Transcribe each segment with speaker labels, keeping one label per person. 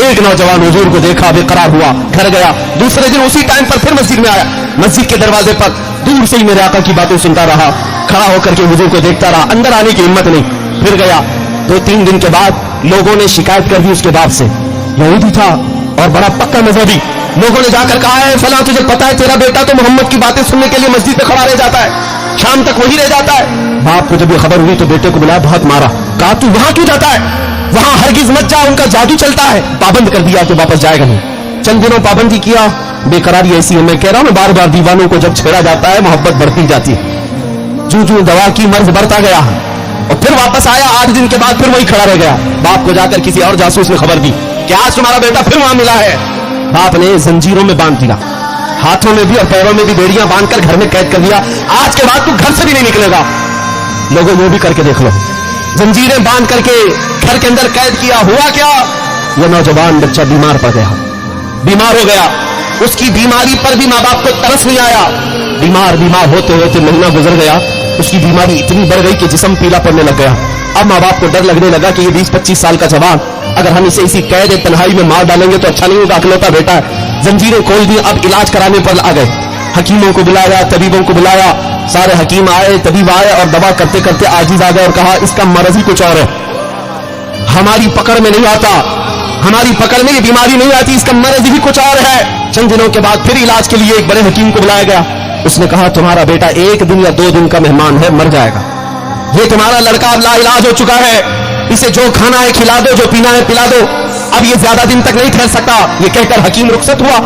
Speaker 1: एक नौजवान हुजूर को देखा, बेकरार हुआ, घर गया। दूसरे दिन उसी टाइम पर फिर मस्जिद में आया। मस्जिद के दरवाजे पर दूर से ही मेरे आका की बातें सुनता रहा, खड़ा होकर के हुजूर को देखता रहा, अंदर आने की हिम्मत नहीं। फिर गया। 2-3 दिन के बाद लोगों ने शिकायत कर दी उसके बाप से। यहूदी था और बड़ा पक्का मजहबी। लोगों ने जाकर कहा है, फला तुझे पता है तेरा बेटा तो मोहम्मद की बातें सुनने के लिए मस्जिद पे खड़ा रह जाता है, शाम तक वही रह जाता है। बाप को जब ये खबर हुई तो बेटे को बुलाया, बहुत मारा, कहा तू वहां क्यों जाता है, वहां हरगिज मत जा, उनका जादू चलता है। पाबंद कर दिया कि वापस जाएगा नहीं। चंद दिनों पाबंदी किया। बेकरारी ऐसी है, मैं कह रहा हूं बार बार दीवानों को जब छेड़ा जाता है मोहब्बत बढ़ती जाती है। जू जू दवा की मर्ज बढ़ता गया और फिर वापस आया। 8 दिन के बाद फिर वही खड़ा रह गया। बाप को जाकर किसी और जासूस ने खबर दी कि आज तुम्हारा बेटा फिर वहां मिला है। बाप ने जंजीरों में बांध दिया, हाथों में भी और पैरों में भी बेड़ियां बांधकर घर में कैद कर दिया। आज के बाद तू घर से भी नहीं निकलेगा। लोगों वो भी करके देख लो, जंजीरें बांध करके घर के अंदर कैद किया। हुआ क्या, ये नौजवान बच्चा बीमार पड़ गया, बीमार हो गया। उसकी बीमारी पर भी माँ बाप को तरस नहीं आया। बीमार होते होते महीना गुजर गया। उसकी बीमारी इतनी बढ़ गई कि जिस्म पीला पड़ने लग गया। अब माँ बाप को डर लगने लगा कि ये 20-25 साल का जवान, अगर हम इसे इसी कैद तन्हाई में मार डालेंगे तो अच्छा नहीं होगा, अकलौता बेटा है। जंजीरें खोल दी। अब इलाज कराने पर आ गए। हकीमों को बुलाया, तबीबों को बुलाया। सारे हकीम आए, तबीब आए और दवा करते करते आजिज आ गए और कहा इसका मर्ज ही कुछ और है, हमारी पकड़ में नहीं आता, हमारी पकड़ में ये बीमारी नहीं आती, इसका मर्ज ही कुछ और है। चंद दिनों के बाद फिर इलाज के लिए एक बड़े हकीम को बुलाया गया। उसने कहा तुम्हारा बेटा 1 दिन या 2 दिन का मेहमान है, मर जाएगा। ये तुम्हारा लड़का अब लाइलाज हो चुका है, इसे जो खाना है खिला दो, जो पीना है पिला दो, अब ये ज्यादा दिन तक नहीं ठहर सकता। ये कहकर हकीम रुखसत हुआ।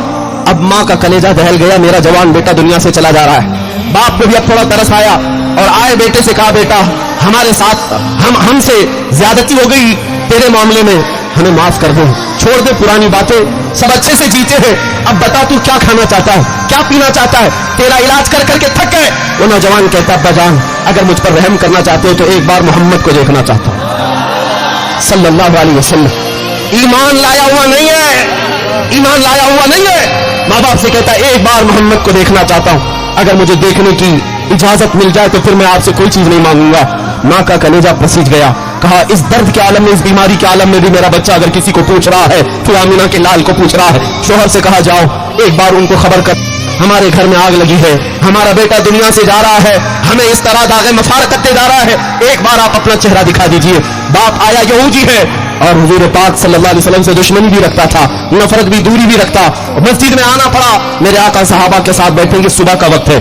Speaker 1: अब माँ का कलेजा दहल गया, मेरा जवान बेटा दुनिया से चला जा रहा है। बाप को भी अब थोड़ा तरस आया और आए बेटे से कहा बेटा हमारे साथ हमसे ज्यादती हो गई तेरे मामले में, हमें माफ कर दे, छोड़ दे पुरानी बातें, सब अच्छे से जीते हैं। अब बता तू क्या खाना चाहता है, क्या पीना चाहता है, तेरा इलाज कर करके थक गए। वो नौजवान कहता अब्बा जान अगर मुझ पर रहम करना चाहते हो तो एक बार मोहम्मद को देखना चाहता हूं सल्लल्लाहु अलैहि वसल्लम। ईमान लाया हुआ नहीं है, ईमान लाया हुआ नहीं है। माँ बाप से कहता एक बार मोहम्मद को देखना चाहता हूं, अगर मुझे देखने की इजाजत मिल जाए तो फिर मैं आपसे कोई चीज नहीं मांगूंगा। माँ का कलेजा पसीज गया। कहा इस दर्द के आलम में, इस बीमारी के आलम में भी मेरा बच्चा अगर किसी को पूछ रहा है तो आमिना के लाल को पूछ रहा है। शोहर से कहा जाओ एक बार उनको खबर कर, हमारे घर में आग लगी है, हमारा बेटा दुनिया से जा रहा है, हमें इस तरह दागे मफारकत दे जा रहा है, एक बार आप अपना चेहरा दिखा दीजिए। बाप आया, यहूदी है और हुजूर पाक सल्लल्लाहु अलैहि वसल्लम से दुश्मनी भी रखता था, नफरत भी, दूरी भी रखता। मस्जिद में आना पड़ा। मेरे आका सहाबा के साथ बैठेंगे, सुबह का वक्त है,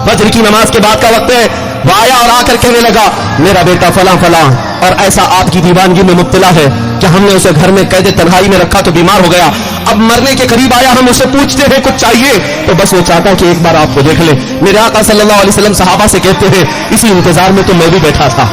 Speaker 1: फजर की नमाज के बाद का वक्त है। वो आया और आकर कहने लगा मेरा बेटा फला फला और ऐसा आपकी दीवानगी में मुब्तला है कि हमने उसे घर में कैद तन्हाई में रखा तो बीमार हो गया, अब मरने के करीब आया, हम उसे पूछते हैं कुछ चाहिए तो बस वो चाहता है कि एक बार आपको देख ले। मेरे आका सल्लल्लाहु अलैहि वसल्लम सहाबा से कहते हैं इसी इंतजार में तो मैं भी बैठा था।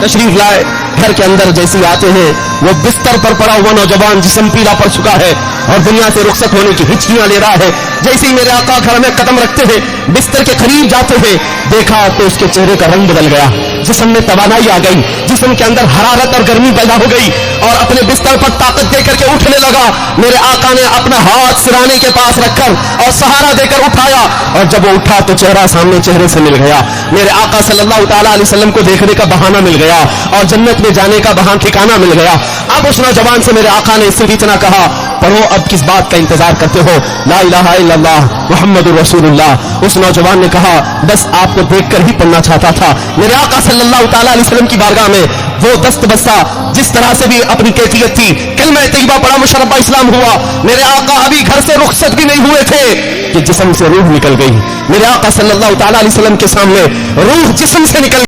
Speaker 1: तशरीफ लाए, घर के अंदर जैसे आते हैं वो बिस्तर पर पड़ा हुआ नौजवान जिस्म पीला पड़ चुका है और दुनिया से रुखसत होने की हिचकियां ले रहा है। जैसे ही मेरे आका घर में कदम रखते हैं, बिस्तर के करीब जाते हैं, देखा तो उसके चेहरे का रंग बदल गया, जिस्म में तवानाई आ गई, जिस्म के अंदर हरारत और गर्मी पैदा हो गई और अपने बिस्तर पर ताकत देकर के उठने लगा। मेरे आका ने अपना हाथ सिराने के पास रखकर और सहारा देकर उठाया और जब वो उठा तो चेहरा सामने चेहरे से मिल गया। मेरे आका सल्लल्लाहु ताला अलैहि वसल्लम को देखने का बहाना मिल गया और जन्नत में जाने का बहाना ठिकाना मिल गया। अब उस नौजवान से मेरे आका ने इससे भी इतना कहा पढ़ो, अब किस बात का इंतजार करते हो, ला इलाहा इल्लल्लाह मुहम्मदुर रसूलुल्लाह। उस नौजवान ने कहा बस आपको देखकर ही पढ़ना चाहता था। मेरे आका सल्लल्लाहु ताला अलैहि वसल्लम की बारगाह में वो दस्त बस्ता जिस तरह से भी अपनी कैफियत थी, कलमा तैयबा पढ़ा, मुशर्रफ इस्लाम हुआ। मेरे आका अभी घर से रुखसत भी नहीं हुए थे कि जिस्म से रूह निकल गई। मेरे आका सल्लल्लाहु ताला अलैहि वसल्लम के सामने रूह जिस्म से निकल